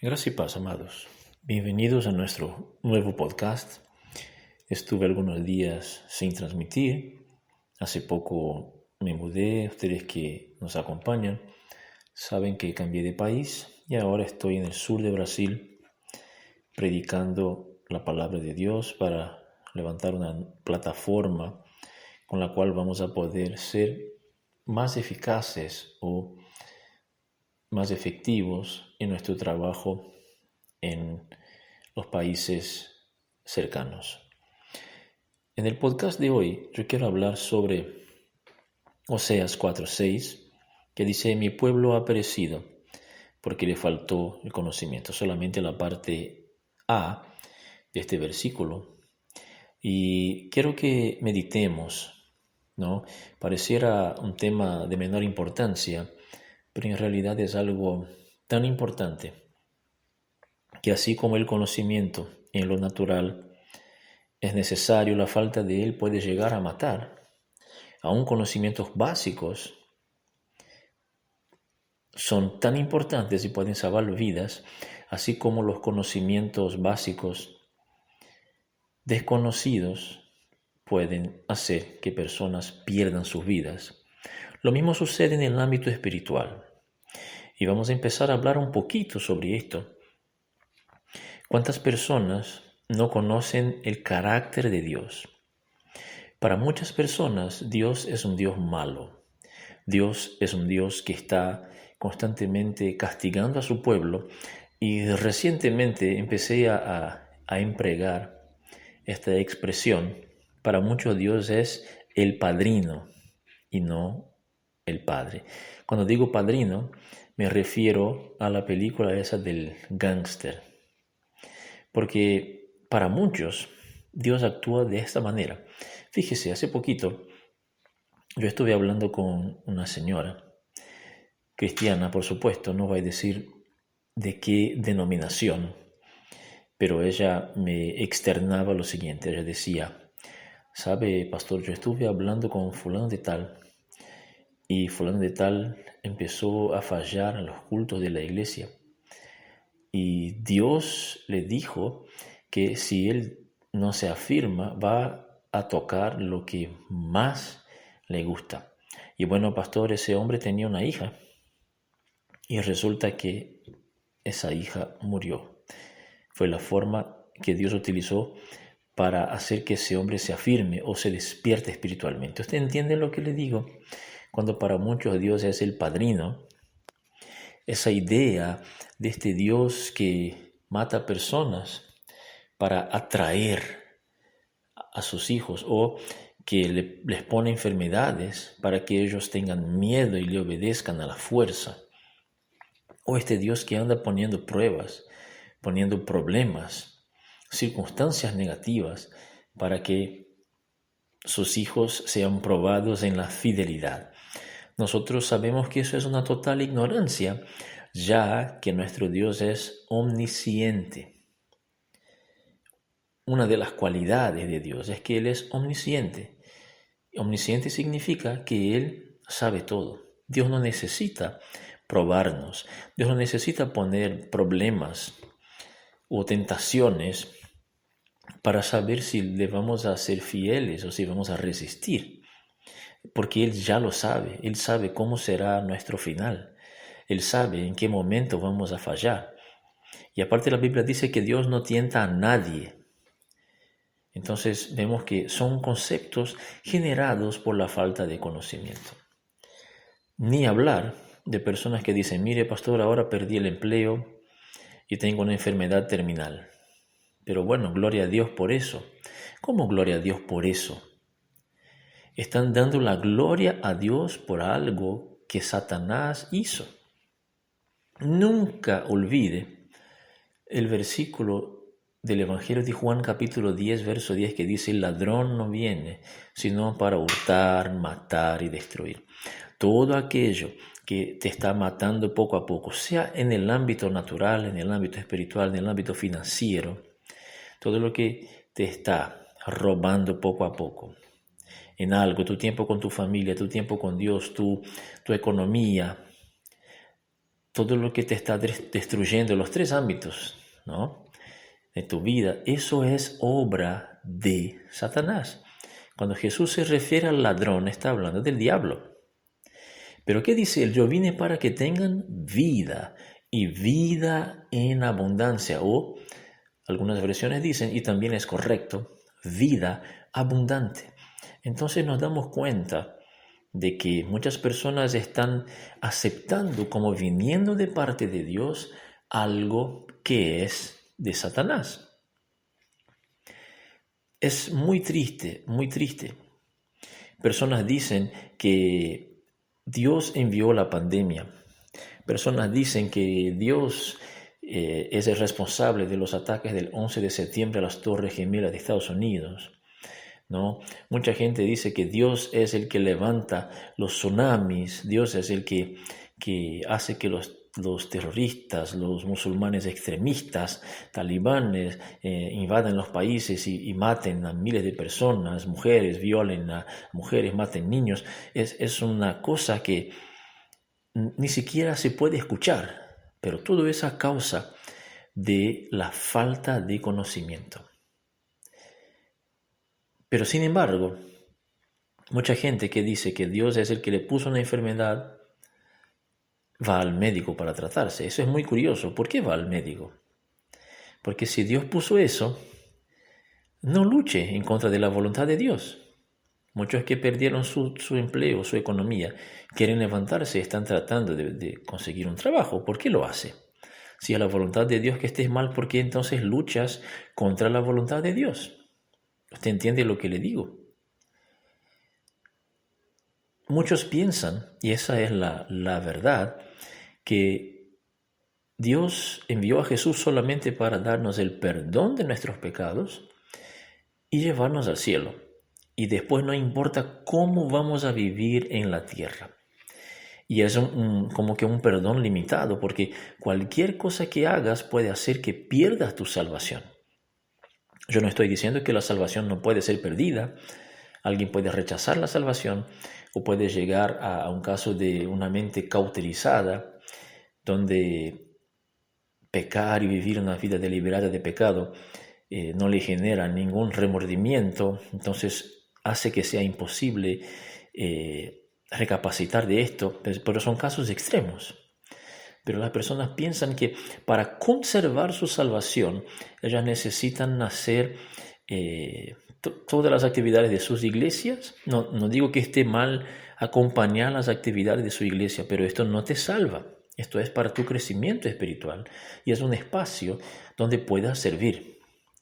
Gracias y paz, amados. Bienvenidos a nuestro nuevo podcast. Estuve algunos días sin transmitir. Hace poco me mudé. Ustedes que nos acompañan saben que cambié de país y ahora estoy en el sur de Brasil predicando la palabra de Dios para levantar una plataforma con la cual vamos a poder ser más eficaces o más efectivos en nuestro trabajo en los países cercanos. En el podcast de hoy yo quiero hablar sobre Oseas 4:6, que dice: mi pueblo ha perecido porque le faltó el conocimiento. Solamente la parte A de este versículo. Y quiero que meditemos, ¿no? Pareciera un tema de menor importancia, pero en realidad es algo tan importante que así como el conocimiento en lo natural es necesario, la falta de él puede llegar a matar. Aún conocimientos básicos son tan importantes y pueden salvar vidas, así como los conocimientos básicos desconocidos pueden hacer que personas pierdan sus vidas. Lo mismo sucede en el ámbito espiritual. Y vamos a empezar a hablar un poquito sobre esto. ¿Cuántas personas no conocen el carácter de Dios? Para muchas personas, Dios es un Dios malo. Dios es un Dios que está constantemente castigando a su pueblo, y recientemente empecé a emplear esta expresión. Para muchos Dios es el padrino y no el padre. Cuando digo padrino, me refiero a la película esa del gángster. Porque para muchos Dios actúa de esta manera. Fíjese, hace poquito yo estuve hablando con una señora cristiana, por supuesto, no voy a decir de qué denominación, pero ella me externaba lo siguiente. Ella decía: sabe, pastor, yo estuve hablando con fulano de tal y fulano de tal empezó a fallar en los cultos de la iglesia, y Dios le dijo que si él no se afirma va a tocar lo que más le gusta. Y bueno, pastor, ese hombre tenía una hija y resulta que esa hija murió. Fue la forma que Dios utilizó para hacer que ese hombre se afirme o se despierte espiritualmente. ¿Usted entiende lo que le digo? Cuando para muchos Dios es el padrino, esa idea de este Dios que mata personas para atraer a sus hijos, o que les pone enfermedades para que ellos tengan miedo y le obedezcan a la fuerza, o este Dios que anda poniendo pruebas, poniendo problemas, circunstancias negativas para que sus hijos sean probados en la fidelidad. Nosotros sabemos que eso es una total ignorancia, ya que nuestro Dios es omnisciente. Una de las cualidades de Dios es que Él es omnisciente. Omnisciente significa que Él sabe todo. Dios no necesita probarnos. Dios no necesita poner problemas o tentaciones para saber si le vamos a ser fieles o si vamos a resistir. Porque Él ya lo sabe. Él sabe cómo será nuestro final. Él sabe en qué momento vamos a fallar. Y aparte la Biblia dice que Dios no tienta a nadie. Entonces vemos que son conceptos generados por la falta de conocimiento. Ni hablar de personas que dicen: mire, pastor, ahora perdí el empleo y tengo una enfermedad terminal. Pero bueno, gloria a Dios por eso. ¿Cómo gloria a Dios por eso? Están dando la gloria a Dios por algo que Satanás hizo. Nunca olvide el versículo del Evangelio de Juan capítulo 10, verso 10, que dice: el ladrón no viene sino para hurtar, matar y destruir. Todo aquello que te está matando poco a poco, sea en el ámbito natural, en el ámbito espiritual, en el ámbito financiero, todo lo que te está robando poco a poco en algo, tu tiempo con tu familia, tu tiempo con Dios, tu economía, todo lo que te está destruyendo, los tres ámbitos, ¿no?, de tu vida, eso es obra de Satanás. Cuando Jesús se refiere al ladrón, está hablando del diablo. Pero ¿qué dice él? Yo vine para que tengan vida y vida en abundancia. O algunas versiones dicen, y también es correcto, vida abundante. Entonces nos damos cuenta de que muchas personas están aceptando como viniendo de parte de Dios algo que es de Satanás. Es muy triste, muy triste. Personas dicen que Dios envió la pandemia. Personas dicen que Dios es el responsable de los ataques del 11 de septiembre a las Torres Gemelas de Estados Unidos, ¿no? Mucha gente dice que Dios es el que levanta los tsunamis, Dios es el que hace que los terroristas, los musulmanes extremistas, talibanes, invadan los países y maten a miles de personas, mujeres, violen a mujeres, maten niños. Es una cosa que ni siquiera se puede escuchar, pero todo es a causa de la falta de conocimiento. Pero sin embargo, mucha gente que dice que Dios es el que le puso una enfermedad, va al médico para tratarse. Eso es muy curioso. ¿Por qué va al médico? Porque si Dios puso eso, no luche en contra de la voluntad de Dios. Muchos que perdieron su empleo, su economía, quieren levantarse, están tratando de conseguir un trabajo. ¿Por qué lo hace? Si es la voluntad de Dios que estés mal, ¿por qué entonces luchas contra la voluntad de Dios? ¿Usted entiende lo que le digo? Muchos piensan, y esa es la verdad, que Dios envió a Jesús solamente para darnos el perdón de nuestros pecados y llevarnos al cielo. Y después no importa cómo vamos a vivir en la tierra. Y es como que un perdón limitado, porque cualquier cosa que hagas puede hacer que pierdas tu salvación. Yo no estoy diciendo que la salvación no puede ser perdida. Alguien puede rechazar la salvación o puede llegar a un caso de una mente cauterizada, donde pecar y vivir una vida deliberada de pecado no le genera ningún remordimiento, entonces hace que sea imposible recapacitar de esto, pero son casos extremos. Pero las personas piensan que para conservar su salvación, ellas necesitan hacer todas las actividades de sus iglesias. No digo que esté mal acompañar las actividades de su iglesia, pero esto no te salva. Esto es para tu crecimiento espiritual y es un espacio donde puedas servir.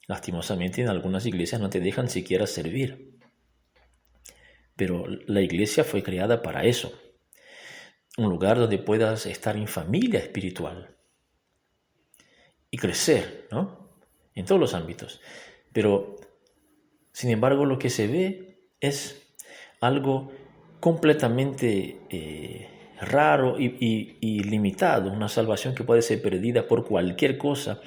Lastimosamente en algunas iglesias no te dejan siquiera servir. Pero la iglesia fue creada para eso. Un lugar donde puedas estar en familia espiritual y crecer, ¿no?, en todos los ámbitos. Pero, sin embargo, lo que se ve es algo completamente raro y limitado, una salvación que puede ser perdida por cualquier cosa.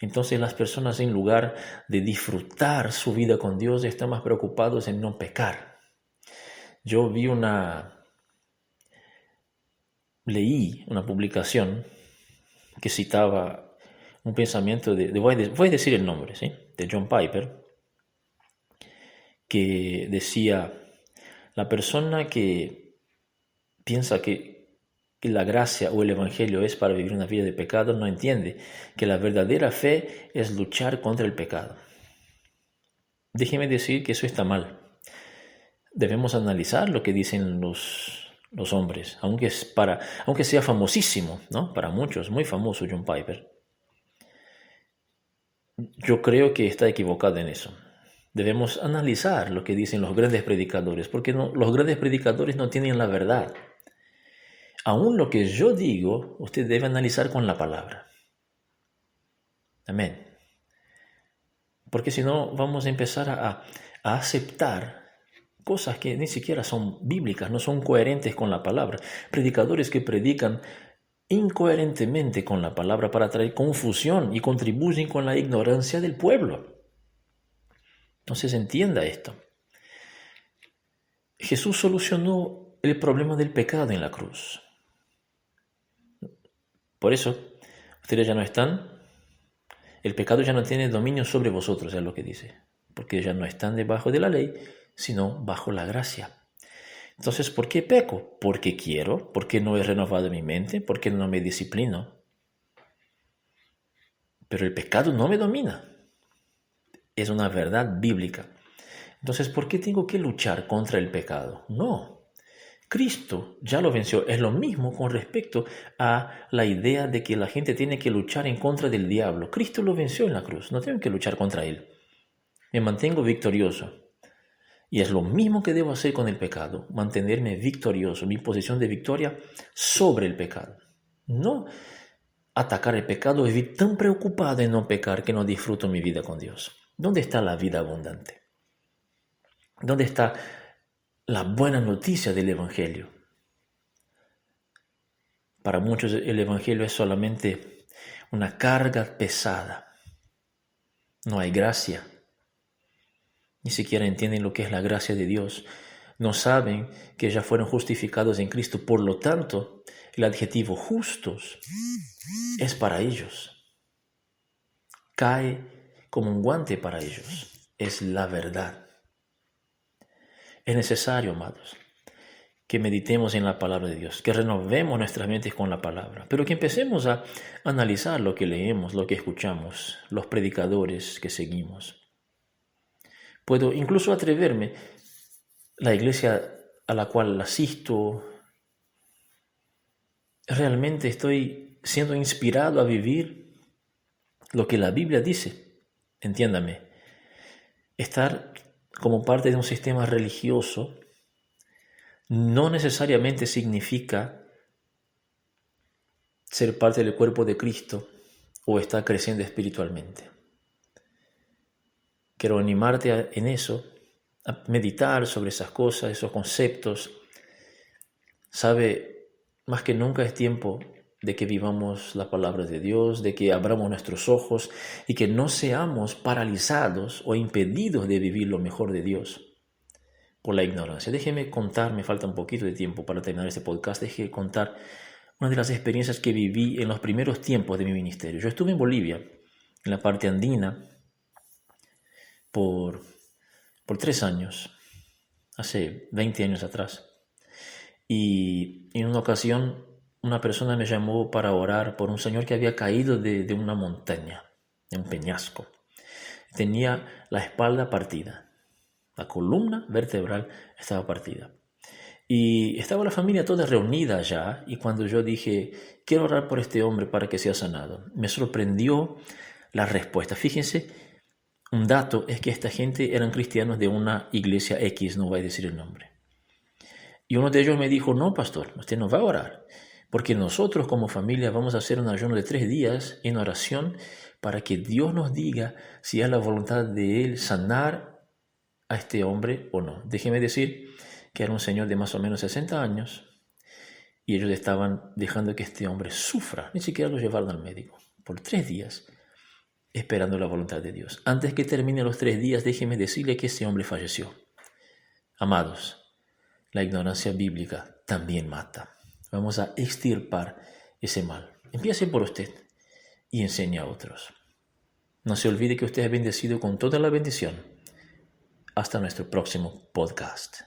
Entonces las personas, en lugar de disfrutar su vida con Dios, están más preocupados en no pecar. Yo leí una publicación que citaba un pensamiento voy a decir el nombre, ¿sí?, de John Piper, que decía: la persona que piensa que la gracia o el evangelio es para vivir una vida de pecado no entiende que la verdadera fe es luchar contra el pecado. Déjeme decir que eso está mal. Debemos analizar lo que dicen los hombres, aunque sea famosísimo, ¿no?, para muchos, muy famoso John Piper. Yo creo que está equivocado en eso. Debemos analizar lo que dicen los grandes predicadores, porque los grandes predicadores no tienen la verdad. Aún lo que yo digo, usted debe analizar con la palabra. Amén. Porque si no, vamos a empezar a aceptar cosas que ni siquiera son bíblicas, no son coherentes con la palabra. Predicadores que predican incoherentemente con la palabra para traer confusión y contribuyen con la ignorancia del pueblo. Entonces entienda esto. Jesús solucionó el problema del pecado en la cruz. Por eso, ustedes ya no están, el pecado ya no tiene dominio sobre vosotros, es lo que dice, porque ya no están debajo de la ley, sino bajo la gracia. Entonces, ¿por qué peco? Porque quiero, porque no he renovado mi mente, porque no me disciplino. Pero el pecado no me domina. Es una verdad bíblica. Entonces, ¿por qué tengo que luchar contra el pecado? No. Cristo ya lo venció. Es lo mismo con respecto a la idea de que la gente tiene que luchar en contra del diablo. Cristo lo venció en la cruz. No tengo que luchar contra él. Me mantengo victorioso. Y es lo mismo que debo hacer con el pecado, mantenerme victorioso, mi posición de victoria sobre el pecado. No atacar el pecado, vivir tan preocupado en no pecar que no disfruto mi vida con Dios. ¿Dónde está la vida abundante? ¿Dónde está la buena noticia del Evangelio? Para muchos el Evangelio es solamente una carga pesada. No hay gracia. Ni siquiera entienden lo que es la gracia de Dios. No saben que ya fueron justificados en Cristo. Por lo tanto, el adjetivo justos es para ellos. Cae como un guante para ellos. Es la verdad. Es necesario, amados, que meditemos en la palabra de Dios, que renovemos nuestras mentes con la palabra, pero que empecemos a analizar lo que leemos, lo que escuchamos, los predicadores que seguimos. Puedo incluso atreverme, la iglesia a la cual asisto, realmente estoy siendo inspirado a vivir lo que la Biblia dice. Entiéndame, estar como parte de un sistema religioso no necesariamente significa ser parte del cuerpo de Cristo o estar creciendo espiritualmente. Quiero animarte en eso, a meditar sobre esas cosas, esos conceptos. Sabe, más que nunca es tiempo de que vivamos la palabra de Dios, de que abramos nuestros ojos y que no seamos paralizados o impedidos de vivir lo mejor de Dios por la ignorancia. Déjeme contar, me falta un poquito de tiempo para terminar este podcast, déjeme contar una de las experiencias que viví en los primeros tiempos de mi ministerio. Yo estuve en Bolivia, en la parte andina, por 3 años, hace 20 años atrás. Y en una ocasión una persona me llamó para orar por un señor que había caído de una montaña, de un peñasco. Tenía la espalda partida, la columna vertebral estaba partida. Y estaba la familia toda reunida allá, y cuando yo dije, quiero orar por este hombre para que sea sanado, me sorprendió la respuesta. Fíjense, un dato es que esta gente eran cristianos de una iglesia X, no voy a decir el nombre. Y uno de ellos me dijo, no, pastor, usted no va a orar, porque nosotros como familia vamos a hacer un ayuno de 3 días en oración para que Dios nos diga si es la voluntad de Él sanar a este hombre o no. Déjeme decir que era un señor de más o menos 60 años y ellos estaban dejando que este hombre sufra, ni siquiera lo llevaron al médico, por 3 días, esperando la voluntad de Dios. Antes que termine los 3 días, déjeme decirle que ese hombre falleció. Amados, la ignorancia bíblica también mata. Vamos a extirpar ese mal. Empiece por usted y enseñe a otros. No se olvide que usted es bendecido con toda la bendición. Hasta nuestro próximo podcast.